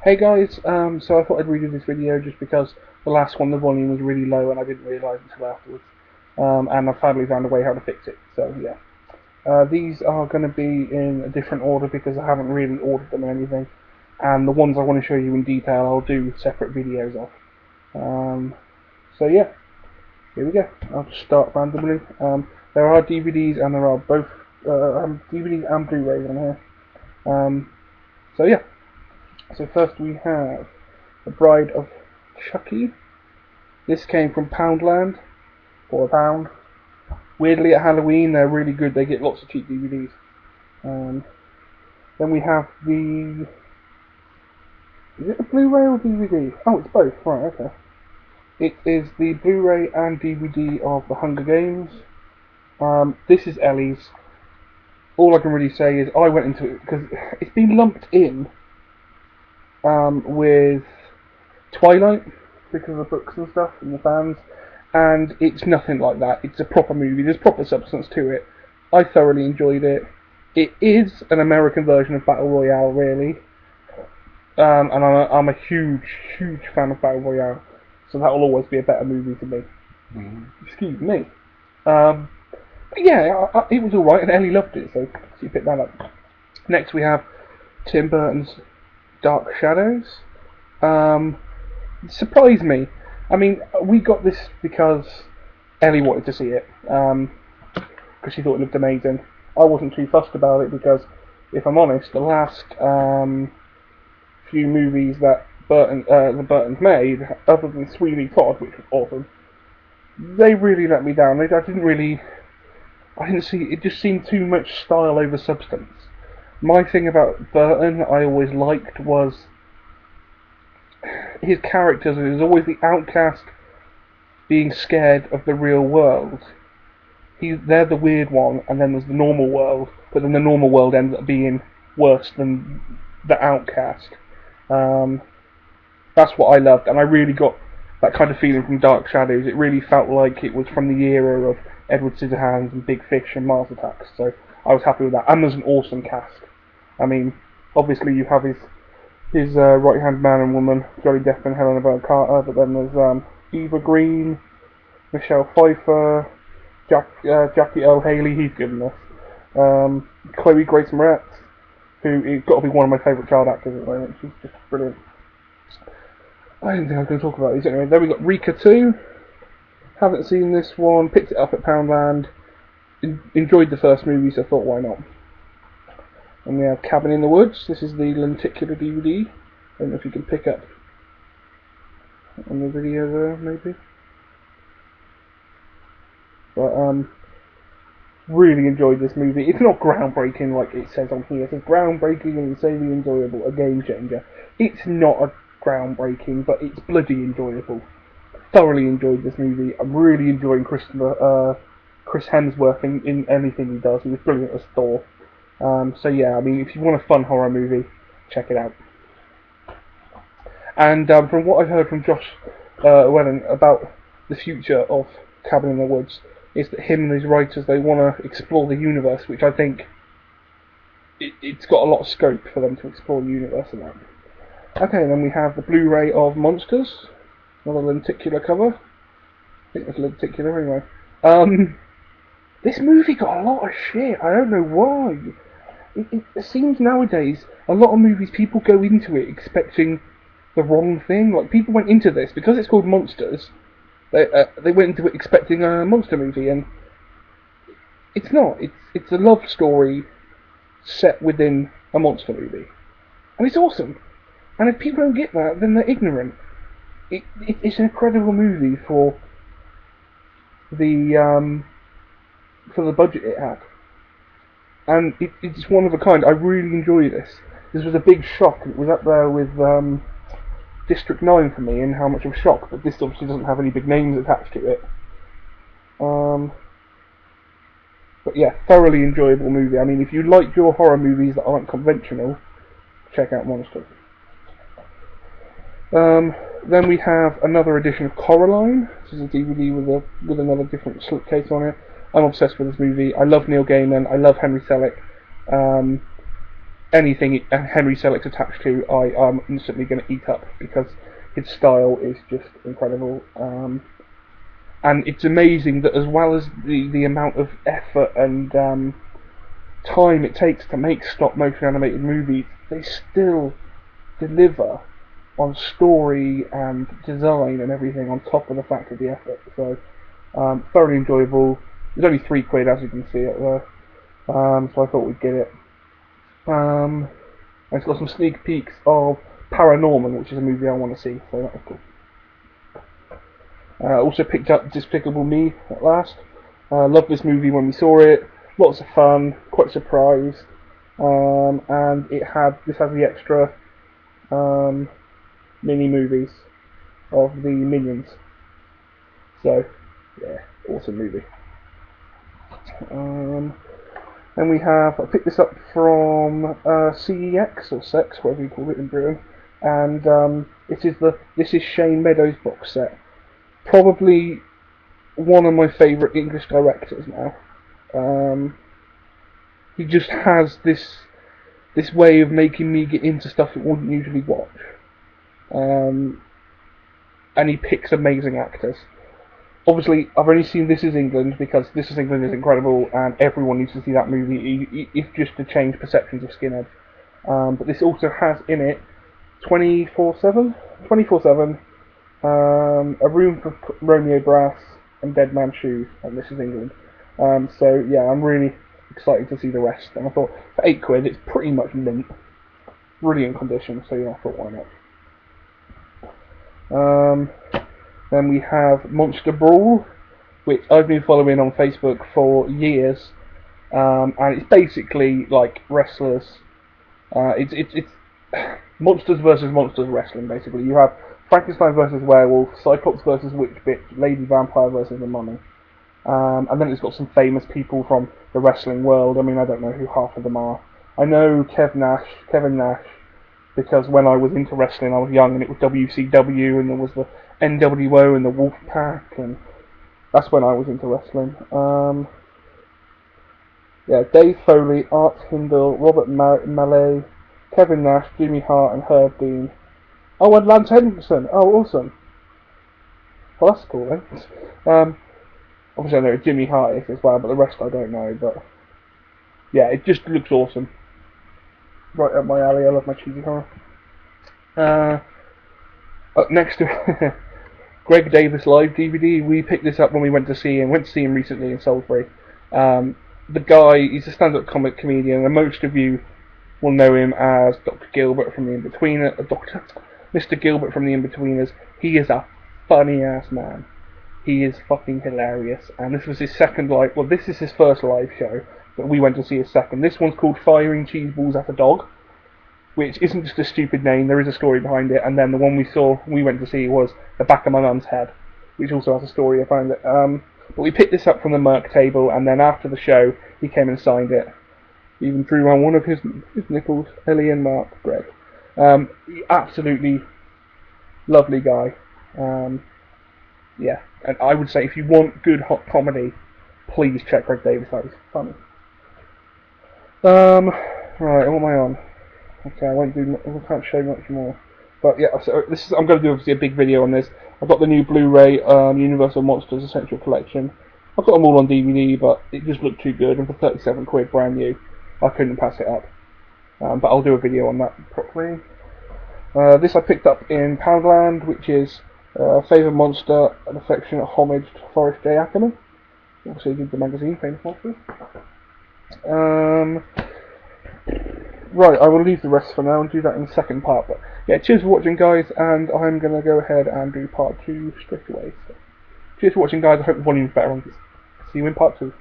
Hey guys, so I thought I'd redo this video just because the last one, the volume was really low and I didn't realise until afterwards. And I finally found a way how to fix it, so yeah. These are going to be in a different order because I haven't really ordered them or anything. And the ones I want to show you in detail I'll do separate videos of. So yeah, here we go. I'll just start randomly. There are DVDs and there are both DVDs and Blu-rays on here. So yeah. So first we have The Bride of Chucky. This came from Poundland for £1. Weirdly, at Halloween they're really good. They get lots of cheap DVDs. Then we have the... Is it a Blu-ray or DVD? Oh, it's both. Right, okay. It is the Blu-ray and DVD of The Hunger Games. This is Ellie's. All I can really say is I went into it because it's been lumped in with Twilight because of the books and stuff and the fans, and it's nothing like that. It's a proper movie. There's proper substance to it. I thoroughly enjoyed it. It is an American version of Battle Royale, really, and I'm a huge fan of Battle Royale, so that will always be a better movie to me. Excuse me. But yeah, it was alright, and Ellie loved it, so she picked that up. Next we have Tim Burton's Dark Shadows. Surprised me. I mean, we got this because Ellie wanted to see it, because she thought it looked amazing. I wasn't too fussed about it because, if I'm honest, the last few movies that the Burtons made, other than Sweeney Todd, which was awesome, they really let me down. I didn't see. It just seemed too much style over substance. My thing about Burton I always liked was his characters. He was always the outcast being scared of the real world. They're the weird one, and then there's the normal world, but then the normal world ends up being worse than the outcast. That's what I loved, and I really got that kind of feeling from Dark Shadows. It really felt like it was from the era of Edward Scissorhands and Big Fish and Mars Attacks, so I was happy with that. And there's an awesome cast. I mean, obviously you have his right-hand man and woman, Johnny Depp and Helena Bonham Carter, but then there's Eva Green, Michelle Pfeiffer, Jackie Earle Haley, he's good in this, Chloe Grace Moretz, who is got to be one of my favourite child actors at the moment. She's just brilliant. I didn't think I was going to talk about these anyway. Then we got Rika 2. Haven't seen this one. Picked it up at Poundland. Enjoyed the first movie, so thought why not. And we have Cabin in the Woods. This is the lenticular DVD. I don't know if you can pick up on the video there, maybe. But really enjoyed this movie. It's not groundbreaking like it says on here. It says groundbreaking and insanely enjoyable, a game changer. It's not a groundbreaking, but it's bloody enjoyable. Thoroughly enjoyed this movie. I'm really enjoying Chris Hemsworth in anything he does. He was brilliant as Thor. So yeah, I mean, if you want a fun horror movie, check it out. And from what I've heard from Josh Whedon about the future of Cabin in the Woods, is that him and his writers, they want to explore the universe, which I think it's got a lot of scope for them to explore the universe in that. Okay, then we have the Blu-ray of Monsters, another lenticular cover. I think it's lenticular anyway. This movie got a lot of shit. I don't know why. It seems nowadays a lot of movies people go into it expecting the wrong thing. Like, people went into this because it's called Monsters. They went into it expecting a monster movie, and it's not. It's a love story set within a monster movie, and it's awesome. And if people don't get that, then they're ignorant. It's an incredible movie for the budget it had, and it's one of a kind. I really enjoy this. This was a big shock. It was up there with District 9 for me in how much of a shock, but this obviously doesn't have any big names attached to it. But yeah, thoroughly enjoyable movie. I mean, if you like your horror movies that aren't conventional, check out Monsters. Then we have another edition of Coraline. This is a DVD with another different slipcase on it. I'm obsessed with this movie. I love Neil Gaiman. I love Henry Selick. anything Henry Selick's attached to, I am instantly going to eat up, because his style is just incredible. And it's amazing that, as well as the amount of effort and time it takes to make stop motion animated movies, they still deliver on story and design and everything on top of the fact of the effort. So thoroughly enjoyable. It's only £3, as you can see it there, so I thought we'd get it. And it's got some sneak peeks of Paranorman, which is a movie I want to see, so that was cool. Also picked up Despicable Me at last. Loved this movie when we saw it. Lots of fun, quite surprised. And this has the extra mini movies of the Minions. So, yeah, awesome movie. Then we have, I picked this up from CEX, or Sex, whatever you call it in Britain. And this is Shane Meadows' box set. Probably one of my favourite English directors now. He just has this way of making me get into stuff I wouldn't usually watch. And he picks amazing actors. Obviously, I've only seen This Is England, because This Is England is incredible and everyone needs to see that movie, if just to change perceptions of Skinhead. But this also has in it 24/7, A Room for Romeo Brass, and Dead Man's Shoes, and This Is England. So yeah, I'm really excited to see the rest. And I thought for £8, it's pretty much mint, brilliant condition. So yeah, I thought why not. Then we have Monster Brawl, which I've been following on Facebook for years, and it's basically like wrestlers. It's monsters versus monsters wrestling. Basically, you have Frankenstein versus Werewolf, Cyclops versus Witch Bitch, Lady Vampire versus the Mummy. And then it's got some famous people from the wrestling world. I mean, I don't know who half of them are. I know Kevin Nash, because when I was into wrestling I was young, and it was WCW, and there was the NWO and the Wolfpack, and that's when I was into wrestling. Yeah, Dave Foley, Art Hindle, Robert Mallet, Kevin Nash, Jimmy Hart, and Herb Dean. Oh, and Lance Henriksen. Oh, awesome. Well, that's cool then. Obviously I know who Jimmy Hart is as well, but the rest I don't know. But yeah, it just looks awesome. Right up my alley. I love my cheesy horror. Up next to Greg Davis live DVD. We picked this up when we went to see him. Went to see him recently in Salisbury. The guy, he's a stand-up comic comedian, and most of you will know him as Dr. Gilbert from the In-Betweeners. Mr. Gilbert from the In-Betweeners. He is a funny-ass man. He is fucking hilarious, and this was his second live. Well, this is his first live show, but we went to see his second. This one's called Firing Cheese Balls at a Dog, which isn't just a stupid name. There is a story behind it. And then the one we went to see was The Back of My Mum's Head, which also has a story behind it. But we picked this up from the Merc table, and then after the show, he came and signed it. He even drew on one of his nipples, Ellie and Mark, Greg. Absolutely lovely guy. Yeah, and I would say if you want good hot comedy, please check Greg Davis out. He's funny. Right, what am I on? Okay, I can't show much more. But yeah, so I'm going to do obviously a big video on this. I've got the new Blu-ray Universal Monsters Essential Collection. I've got them all on DVD, but it just looked too good, and for £37 brand new, I couldn't pass it up. But I'll do a video on that properly. This I picked up in Poundland, which is Favourite Monster, an affectionate homage to Forrest J. Ackerman. Obviously he did the magazine, Famous Monsters. Right, I will leave the rest for now and do that in the second part. But yeah, cheers for watching, guys, and I'm going to go ahead and do part 2 straight away. So, cheers for watching, guys. I hope the volume's better on this. See you in part 2.